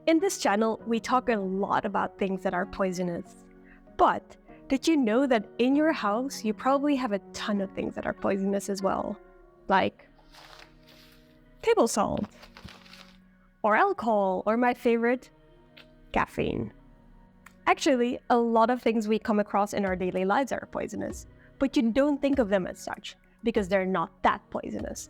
In this channel, we talk a lot about things that are poisonous. But did you know that in your house, you probably have a ton of things that are poisonous as well? Like table salt, or alcohol, or my favorite, caffeine. Actually, a lot of things we come across in our daily lives are poisonous, but you don't think of them as such because they're not that poisonous.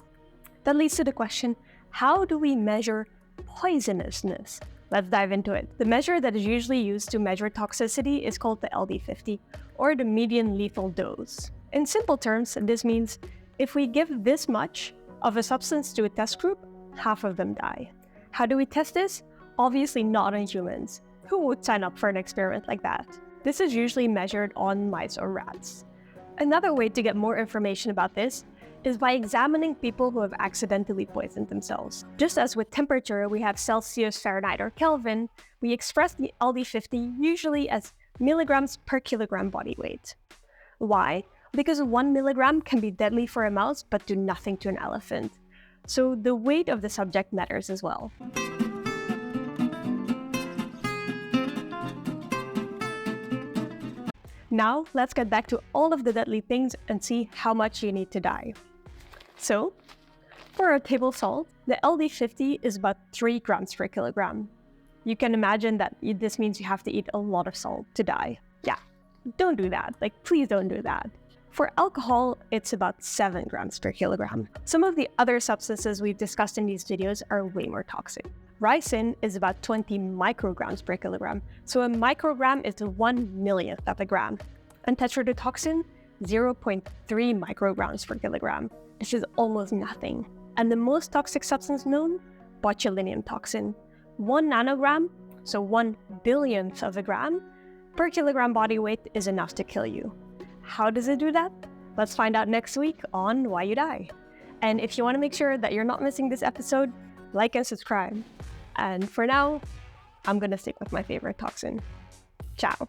That leads to the question, how do we measure poisonousness? Let's dive into it. The measure that is usually used to measure toxicity is called the LD50, or the median lethal dose. In simple terms, this means if we give this much of a substance to a test group, half of them die. How do we test this? Obviously not on humans. Who would sign up for an experiment like that? This is usually measured on mice or rats. Another way to get more information about this is by examining people who have accidentally poisoned themselves. Just as with temperature, we have Celsius, Fahrenheit, or Kelvin, we express the LD50 usually as milligrams per kilogram body weight. Why? Because 1 milligram can be deadly for a mouse but do nothing to an elephant. So the weight of the subject matters as well. Now, let's get back to all of the deadly things and see how much you need to die. So, for a table salt, the LD50 is about 3 grams per kilogram. You can imagine that this means you have to eat a lot of salt to die. Yeah, don't do that. Please don't do that. For alcohol, it's about 7 grams per kilogram. Some of the other substances we've discussed in these videos are way more toxic. Ricin is about 20 micrograms per kilogram, so a microgram is 1/1,000,000th of a gram. And tetrodotoxin, 0.3 micrograms per kilogram. This is almost nothing. And the most toxic substance known, botulinum toxin. 1 nanogram, so 1/1,000,000th of a gram, per kilogram body weight is enough to kill you. How does it do that? Let's find out next week on Why You Die. And if you want to make sure that you're not missing this episode, like and subscribe. And for now, I'm gonna stick with my favorite toxin. Ciao.